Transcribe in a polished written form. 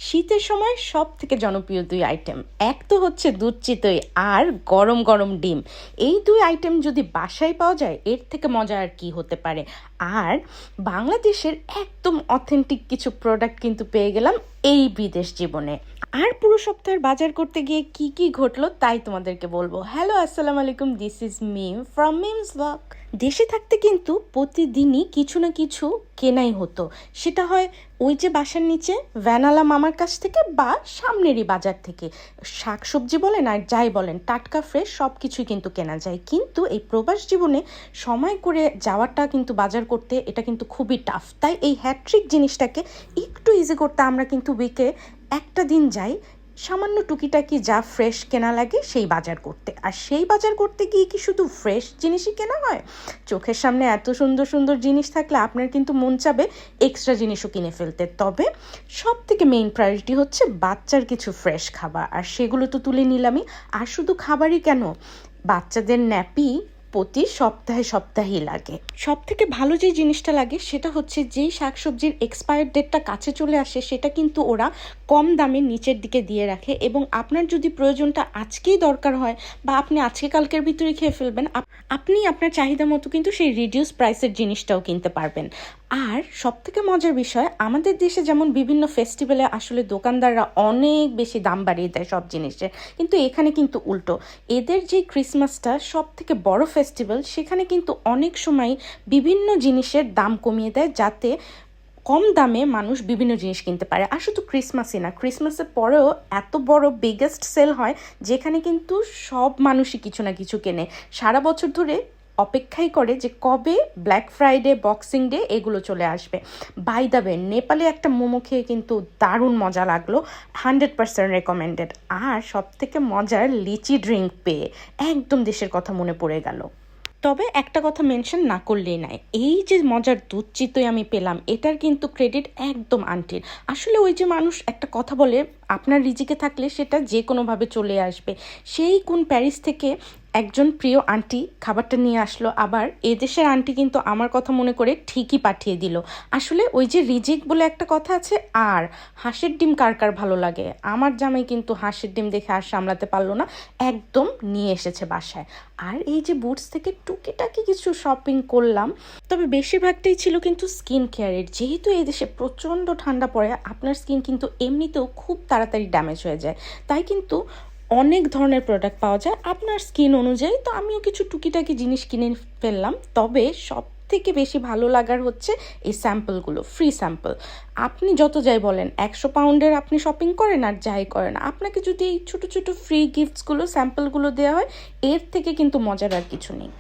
শীতের সময় সব থেকে জনপ্রিয় দুই আইটেম, এক তো হচ্ছে দুধ চিতই আর গরম গরম ডিম। এই দুই আইটেম যদি বাসায় পাওয়া যায় এর থেকে মজা আর কি হতে পারে। আর বাংলাদেশের একদম অথেন্টিক কিছু প্রোডাক্ট কিন্তু পেয়ে গেলাম এই বিদেশ জীবনে। আর পুরো সপ্তাহের বাজার করতে গিয়ে কি কি ঘটলো তাই তোমাদেরকে বলবো। হ্যালো, আসসালামু আলাইকুম, this is Mim from Mim's blog. দেশে থাকতে কিন্তু প্রতিদিনই কিছু না কিছু কেনাই হতো, সেটা হয় ওই যে বাসার নিচে ভ্যানালা মামার কাছ থেকে বা সামনেরই বাজার থেকে। শাকসবজি বলেন আর যাই বলেন, টাটকা ফ্রেশ সব কিছুই কিন্তু কেনা যায়। কিন্তু এই প্রবাস জীবনে সময় করে যাওয়াটা কিন্তু বাজার করতে এটা কিন্তু খুবই টাফ। তাই এই হ্যাট্রিক জিনিসটাকে একটু ইজি করতে আমরা কিন্তু উইকে একটা দিন যাই সামান্য টুকিটাকি যা ফ্রেশ কেনা লাগে সেই বাজার করতে। আর সেই বাজার করতে গিয়ে কি শুধু ফ্রেশ জিনিসই কেনা হয়? চোখের সামনে এত সুন্দর সুন্দর জিনিস থাকলে আপনার কিন্তু মন চাবে এক্সট্রা জিনিসও কিনে ফেলতে। তবে সব থেকে মেইন প্রায়োরিটি হচ্ছে বাচ্চার কিছু ফ্রেশ খাবার, আর সেগুলো তো তুলে নিলামই। আর শুধু খাবারই কেন, বাচ্চাদের ন্যাপি প্রতি সপ্তাহে সপ্তাহেই লাগে। সব থেকে ভালো যে জিনিসটা লাগে সেটা হচ্ছে যেই শাকসবজির এক্সপায়ার ডেটটা কাছে চলে আসে সেটা কিন্তু ওরা কম দামে নিচের দিকে দিয়ে রাখে, এবং আপনার যদি প্রয়োজনটা আজকেই দরকার হয় বা আপনি আজকে কালকের ভিতরে খেয়ে ফেলবেন, আপনি আপনার চাহিদা মতো কিন্তু সেই রিডিউস প্রাইসের জিনিসটাও কিনতে পারবেন। আর সব থেকে মজার বিষয়, আমাদের দেশে যেমন বিভিন্ন ফেস্টিভ্যালে আসলে দোকানদাররা অনেক বেশি দাম বাড়িয়ে দেয় সব জিনিসের, কিন্তু এখানে কিন্তু উল্টো। এদের যে ক্রিসমাসটা সব থেকে বড় ফেস্টিভ্যাল, সেখানে কিন্তু অনেক সময় বিভিন্ন জিনিসের দাম কমিয়ে দেয় যাতে কম দামে মানুষ বিভিন্ন জিনিস কিনতে পারে। আর শুধু ক্রিসমাসই না, ক্রিসমাসের পরেও এত বড় বিগেস্ট সেল হয় যেখানে কিন্তু সব মানুষই কিছু না কিছু কেনে, সারা বছর ধরে অপেক্ষাই করে যে কবে ব্ল্যাক ফ্রাইডে, বক্সিং ডে এগুলো চলে আসবে। বাই দ্য ওয়ে, নেপালে একটা মোমো খেয়ে কিন্তু দারুণ মজা লাগলো, 100% রেকমেন্ডেড। আর সব থেকে মজার লিচি ড্রিঙ্ক পেয়ে একদম দেশের কথা মনে পড়ে গেল। তবে একটা কথা মেনশন না করলেই নাই, এই যে মজার দুধ চিতই আমি পেলাম এটার কিন্তু ক্রেডিট একদম আন্টির। আসলে ওই যে মানুষ একটা কথা বলে, আপনার রিজিকে থাকলে সেটা যে কোনোভাবে চলে আসবে। সেই কোন প্যারিস থেকে একজন প্রিয় আন্টি খাবারটা নিয়ে আসলো, আবার এদেশের আন্টি কিন্তু আমার কথা মনে করে ঠিকই পাঠিয়ে দিল। আসলে ওই যে রিজিক বলে একটা কথা আছে। আর হাঁসের ডিম কার কার ভালো লাগে? আমার জামাই কিন্তু হাঁসের ডিম দেখে আর সামলাতে পারলো না, একদম নিয়ে এসেছে বাসায়। আর এই যে বুটস থেকে টুকিটাকি কিছু শপিং করলাম, তবে বেশিরভাগটাই ছিল কিন্তু স্কিন কেয়ারের। যেহেতু এই দেশে প্রচণ্ড ঠান্ডা পড়ে, আপনার স্কিন কিন্তু এমনিতেও খুব তাড়াতাড়ি ড্যামেজ হয়ে যায়। তাই কিন্তু অনেক ধরনের প্রোডাক্ট পাওয়া যায় আপনার স্কিন অনুযায়ী। তো আমিও কিছু টুকিটাকি জিনিস কিনে ফেললাম। তবে সব থেকে বেশি ভালো লাগার হচ্ছে এই স্যাম্পলগুলো, ফ্রি স্যাম্পল। আপনি যত যাই বলেন 100 পাউন্ডের আপনি শপিং করেন আর যাই করেন, আপনাকে যদি এই ছোটো ছোটো ফ্রি গিফটসগুলো, স্যাম্পলগুলো দেওয়া হয়, এর থেকে কিন্তু মজার আর কিছু নেই।